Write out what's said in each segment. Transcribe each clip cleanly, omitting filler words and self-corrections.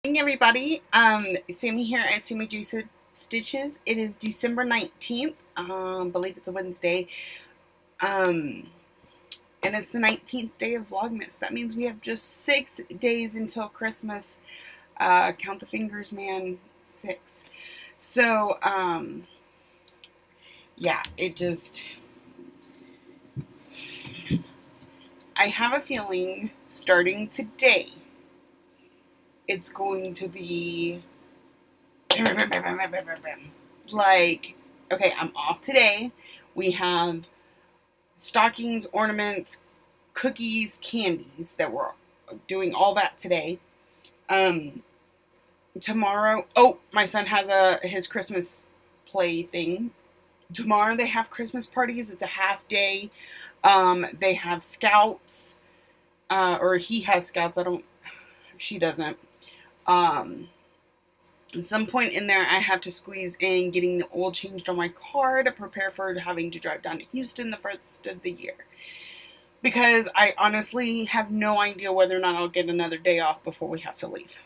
Hey everybody, Sammy here at Sammy Juicy Stitches. It is December 19th, believe it's a Wednesday, and it's the 19th day of Vlogmas. That means we have just 6 days until Christmas. Count the fingers, man, 6. So, yeah, I have a feeling starting today, it's going to be like, okay, I'm off today. We have stockings, ornaments, cookies, candies that we're doing all that today. Tomorrow, oh, my son has his Christmas play thing. Tomorrow they have Christmas parties. It's a half day. They have scouts, or he has scouts. She doesn't. At some point in there, I have to squeeze in getting the oil changed on my car to prepare for having to drive down to Houston the first of the year. Because I honestly have no idea whether or not I'll get another day off before we have to leave.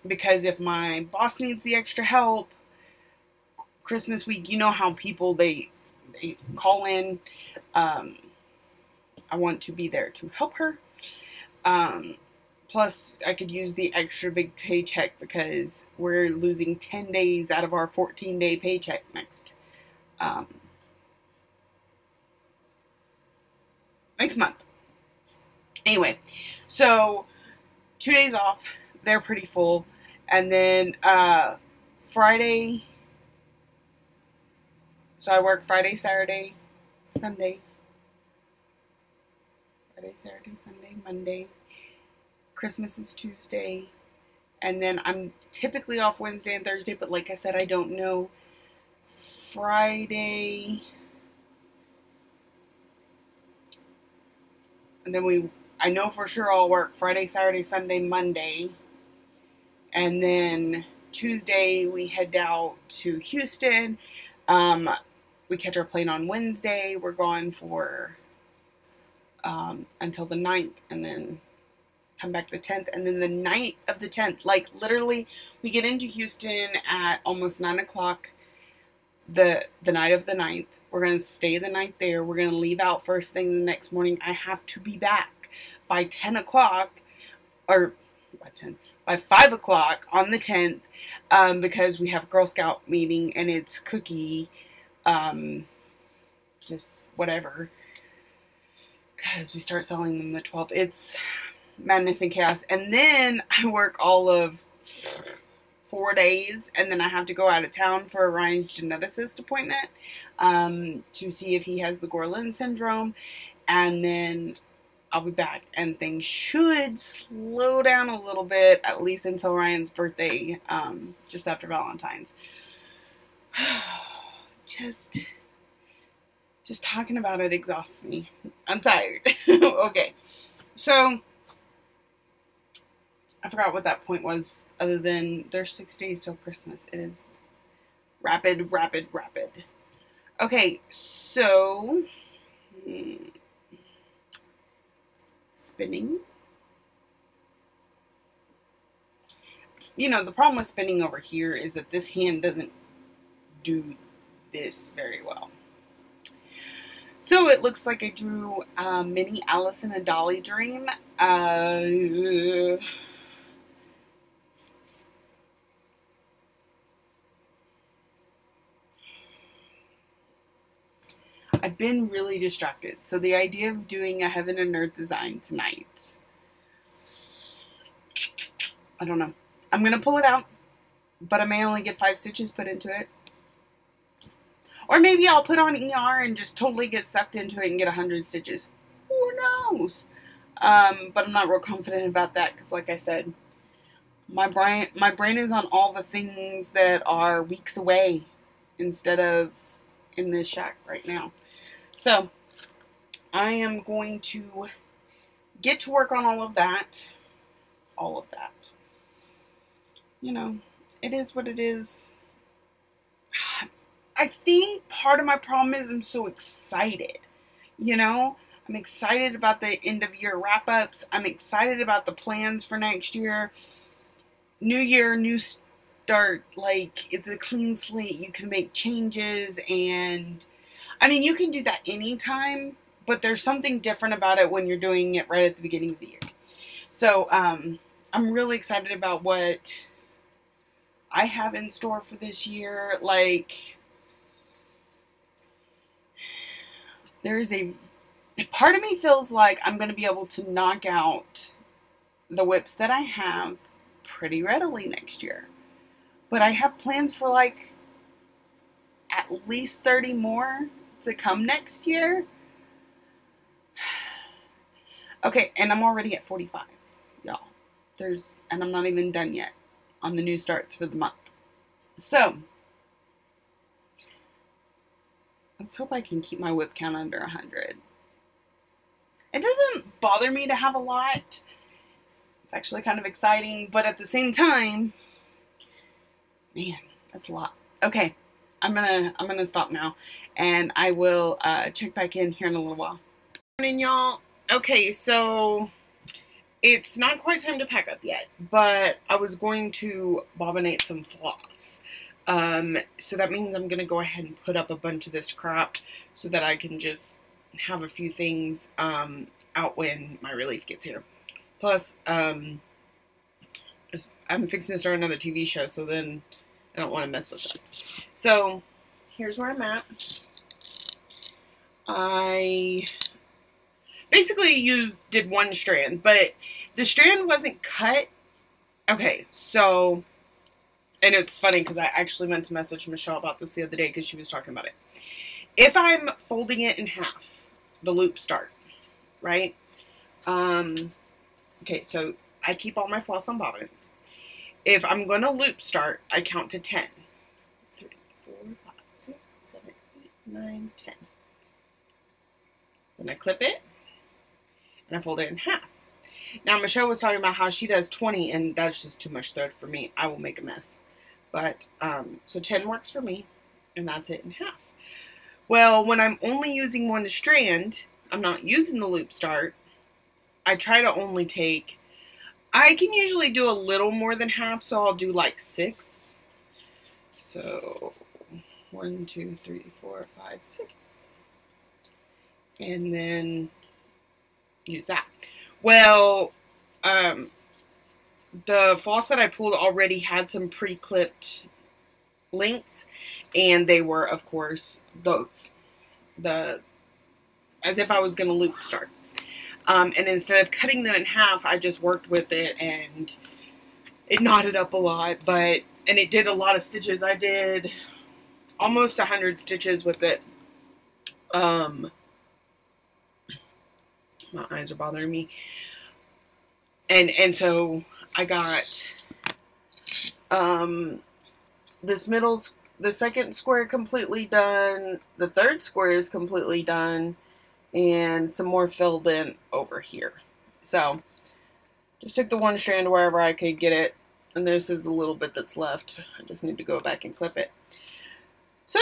Because if my boss needs the extra help, Christmas week, you know how people, they call in. I want to be there to help her. Plus, I could use the extra big paycheck because we're losing 10 days out of our 14-day paycheck next month. Anyway, so 2 days off. They're pretty full. And then Friday, so I work Friday, Saturday, Sunday. Friday, Saturday, Sunday, Monday. Christmas is Tuesday, and then I'm typically off Wednesday and Thursday, but like I said, I don't know. Friday, and then I know for sure I'll work Friday, Saturday, Sunday, Monday, and then Tuesday we head out to Houston. We catch our plane on Wednesday. We're gone for until the 9th, and then come back the 10th, and then the night of the 10th, like literally, we get into Houston at almost 9 o'clock the night of the 9th. We're going to stay the night there. We're going to leave out first thing the next morning. I have to be back by 10 o'clock, or by 5 o'clock on the 10th, because we have Girl Scout meeting, and it's cookie, just whatever, because we start selling them the 12th. It's madness and chaos. And then I work all of 4 days, and then I have to go out of town for Ryan's geneticist appointment to see if he has the Gorlin syndrome, and then I'll be back, and things should slow down a little bit, at least until Ryan's birthday, just after Valentine's. Just talking about it exhausts me. I'm tired. Okay, so I forgot what that point was, other than there's 6 days till Christmas. It is rapid. Okay, so spinning. You know, the problem with spinning over here is that this hand doesn't do this very well. So it looks like I drew Minnie, Alice, and a Dolly Dream. I've been really distracted. So the idea of doing a Heaven and Earth design tonight, I don't know. I'm going to pull it out, but I may only get 5 stitches put into it. Or maybe I'll put on ER and just totally get sucked into it and get 100 stitches. Who knows? But I'm not real confident about that because, like I said, my brain is on all the things that are weeks away instead of in this shack right now. So I am going to get to work on all of that. You know, it is what it is. I think part of my problem is I'm so excited. You know, I'm excited about the end of year wrap-ups. I'm excited about the plans for next year. New year, new start. Like, it's a clean slate. You can make changes, and I mean, you can do that anytime, but there's something different about it when you're doing it right at the beginning of the year. So, I'm really excited about what I have in store for this year. Like, there's a part of me feels like I'm going to be able to knock out the whips that I have pretty readily next year. But I have plans for like at least 30 more to come next year. Okay, and I'm already at 45, y'all. And I'm not even done yet on the new starts for the month. So, let's hope I can keep my whip count under 100. It doesn't bother me to have a lot. It's actually kind of exciting, but at the same time, man, that's a lot. Okay, I'm gonna stop now, and I will check back in here in a little while. Good morning, y'all. Okay, so it's not quite time to pack up yet, but I was going to bobbinate some floss. So that means I'm gonna go ahead and put up a bunch of this crap so that I can just have a few things out when my relief gets here. Plus, I'm fixing to start another TV show, so then I don't want to mess with them. So, here's where I'm at. I basically did one strand, but the strand wasn't cut. Okay, so, and it's funny because I actually meant to message Michelle about this the other day because she was talking about it. If I'm folding it in half, the loop start, right? Okay, so I keep all my floss on bobbins. If I'm going to loop start, I count to 10. 3, 4, 5, 6, 7, 8, 9, 10. Then I clip it, and I fold it in half. Now, Michelle was talking about how she does 20, and that's just too much thread for me. I will make a mess. But, so 10 works for me, and that's it in half. Well, when I'm only using one strand, I'm not using the loop start, I try to only take, I can usually do a little more than half, so I'll do like 6. So, 1, 2, 3, 4, 5, 6. And then use that. Well, the floss that I pulled already had some pre-clipped lengths, and they were, of course, the as if I was going to loop start. And instead of cutting them in half, I just worked with it, and it knotted up a lot, and it did a lot of stitches. I did almost 100 stitches with it. My eyes are bothering me. And so I got, the second square completely done, the third square is completely done, and some more filled in over here. So, just took the one strand wherever I could get it, and this is the little bit that's left. I just need to go back and clip it. So,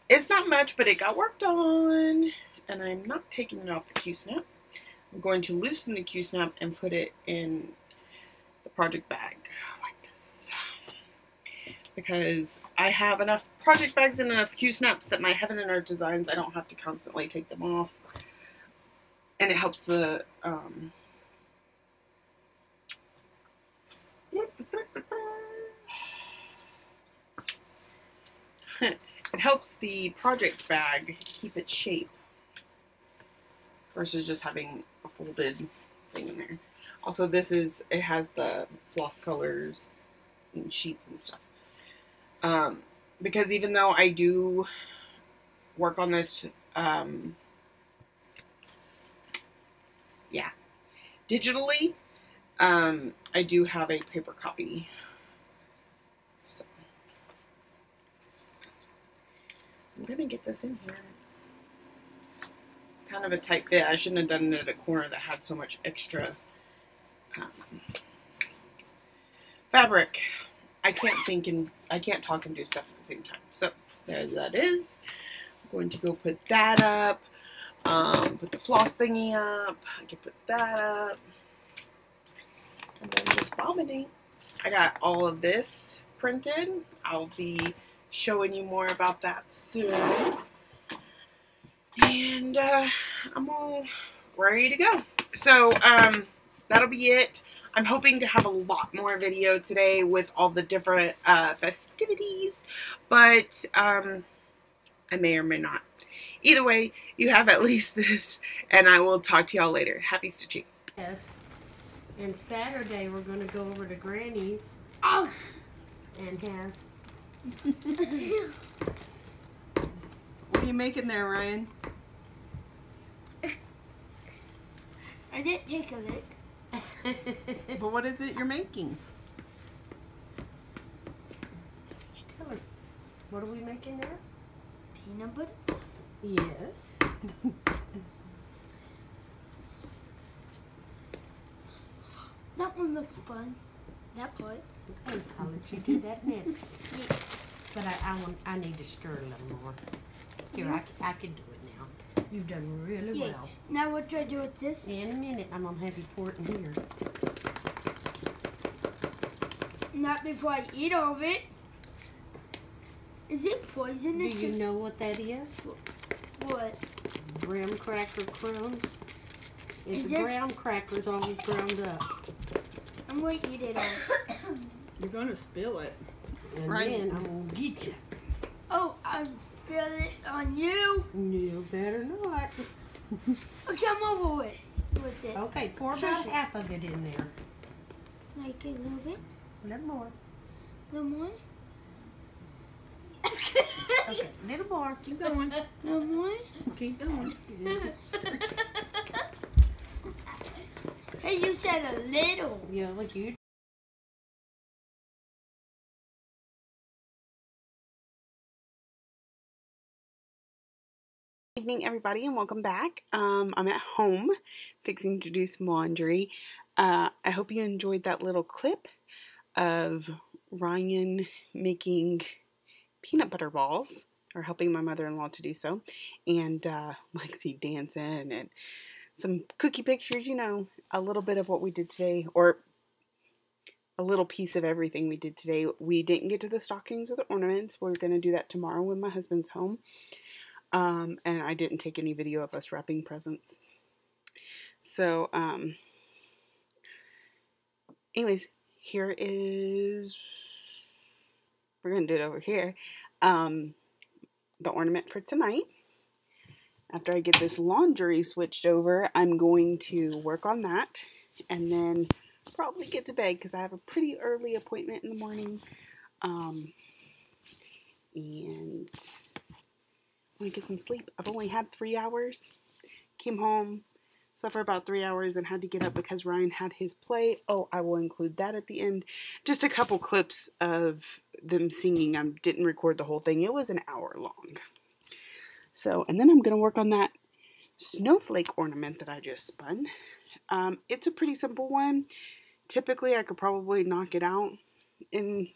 it's not much, but it got worked on, and I'm not taking it off the Q-snap. I'm going to loosen the Q-snap and put it in the project bag like this, because I have enough project bags and enough Q-snaps that my Heaven and Earth designs, I don't have to constantly take them off. And it helps the, it helps the project bag keep its shape versus just having a folded thing in there. Also, it has the floss colors and sheets and stuff. Because even though I do work on this, digitally, I do have a paper copy. So, I'm going to get this in here. It's kind of a tight fit. I shouldn't have done it at a corner that had so much extra fabric. I can't talk and do stuff at the same time. So, there that is. I'm going to go put that up. Put the floss thingy up. I can put that up. And then just bobbinate. I got all of this printed. I'll be showing you more about that soon. And I'm all ready to go. So that'll be it. I'm hoping to have a lot more video today with all the different festivities, but I may or may not. Either way, you have at least this, and I will talk to y'all later. Happy stitching. Yes. And Saturday we're going to go over to Granny's. Oh! And have... What are you making there, Ryan? I didn't take a lick. But what is it you're making? Tell her. What are we making there? Peanut butter? Yes. That one looks fun. That part. Okay, I'll let you do that next. But I need to stir a little more. Here, I can do it now. You've done really well. Now what do I do with this? In a minute, I'm going to have you pour it in here. Not before I eat all of it. Is it poisonous? Do you know what that is? What? Graham cracker crumbs. It's Is the it? graham crackers all ground up. I'm going to eat it all. You're going to spill it. And Right. then I'm going to get you. Oh, I'll spill it on you. You better not. Come over with it. Okay, pour Sure, about sure. half of it in there. Like a little bit? A little more. A little more? Okay, a little more. Keep going. A little more? Keep going. Hey, you said a little. Yeah, like you. Evening, everybody, and welcome back. I'm at home fixing to do some laundry. I hope you enjoyed that little clip of Ryan making peanut butter balls, or helping my mother-in-law to do so, and Lexi dancing, and some cookie pictures, you know, a little bit of what we did today, or a little piece of everything we did today. We didn't get to the stockings or the ornaments. We're going to do that tomorrow when my husband's home. And I didn't take any video of us wrapping presents. So, anyways, here is, we're going to do it over here, the ornament for tonight. After I get this laundry switched over, I'm going to work on that, and then probably get to bed, because I have a pretty early appointment in the morning, and I want to get some sleep. I've only had 3 hours. Came home, slept for about 3 hours, and had to get up because Ryan had his play. Oh, I will include that at the end. Just a couple clips of them singing. I didn't record the whole thing. It was an hour long. So, and then I'm going to work on that snowflake ornament that I just spun. It's a pretty simple one. Typically, I could probably knock it out in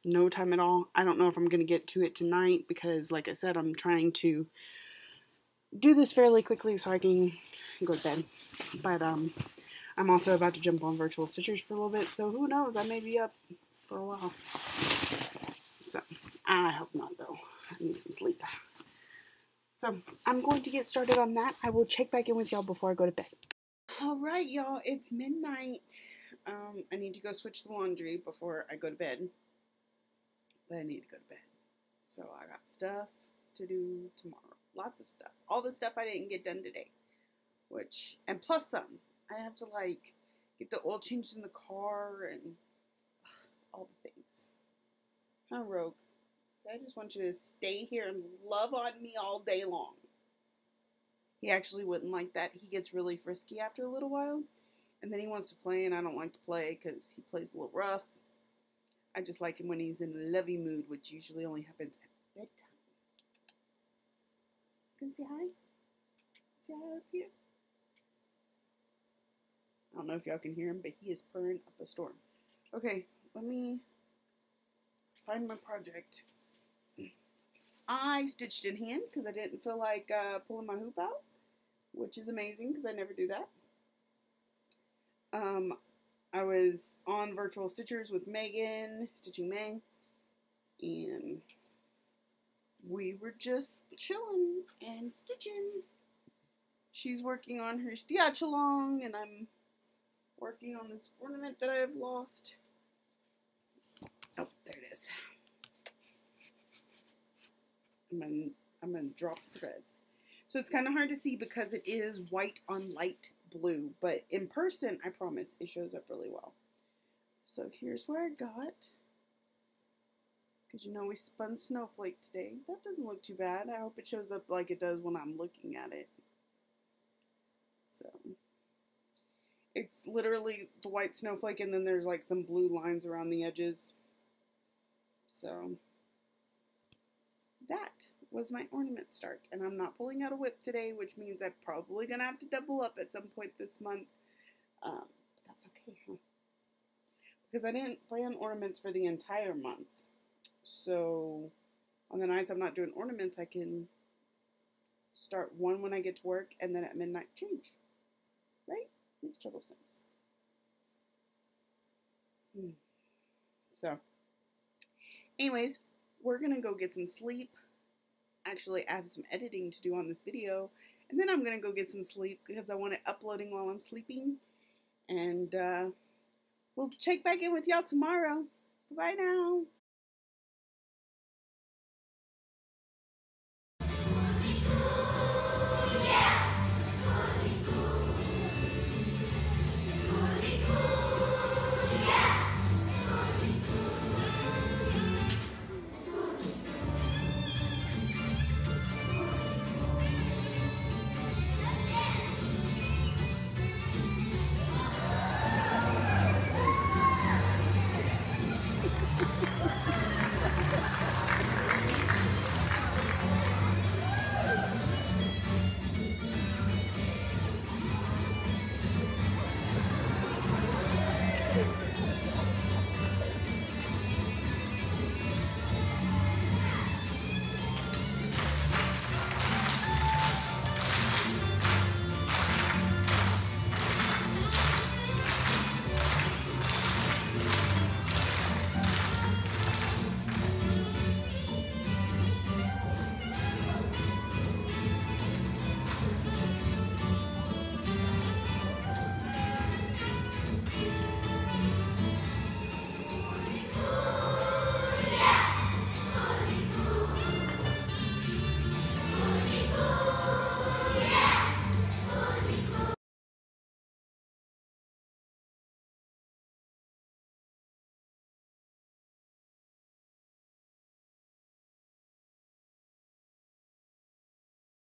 no time at all. I don't know if I'm going to get to it tonight because, like I said, I'm trying to do this fairly quickly so I can go to bed. But I'm also about to jump on virtual stitchers for a little bit, so who knows, I may be up for a while. So, I hope not, though. I need some sleep. So, I'm going to get started on that. I will check back in with y'all before I go to bed. Alright, y'all, it's midnight. I need to go switch the laundry before I go to bed. But I need to go to bed. So I got stuff to do tomorrow. Lots of stuff. All the stuff I didn't get done today. And plus some. I have to, like, get the oil changed in the car and all the things. Huh, Rogue? So I just want you to stay here and love on me all day long. He actually wouldn't like that. He gets really frisky after a little while. And then he wants to play, and I don't like to play because he plays a little rough. I just like him when he's in a lovey mood, which usually only happens at bedtime. Can you say hi? Say hi up here. I don't know if y'all can hear him, but he is purring up a storm. Okay, let me find my project. I stitched in hand because I didn't feel like pulling my hoop out. which is amazing because I never do that. I was on Virtual Stitchers with Megan, Stitching May, and we were just chilling and stitching. She's working on her stiachalong, and I'm working on this ornament that I have lost. Oh, there it is. I'm gonna drop the threads. So it's kind of hard to see because it is white on light blue, but in person, I promise, it shows up really well. So here's where I got, because you know we spun Snowflake today. That doesn't look too bad. I hope it shows up like it does when I'm looking at it. So it's literally the white snowflake, and then there's like some blue lines around the edges. So that was my ornament start, and I'm not pulling out a whip today, which means I'm probably gonna have to double up at some point this month. But that's okay, huh? Because I didn't plan ornaments for the entire month, so on the nights I'm not doing ornaments, I can start one when I get to work, and then at midnight change. Right? Makes total sense. So, anyways, we're gonna go get some sleep. Actually, I have some editing to do on this video, and then I'm gonna go get some sleep because I want it uploading while I'm sleeping. And we'll check back in with y'all tomorrow. Bye now.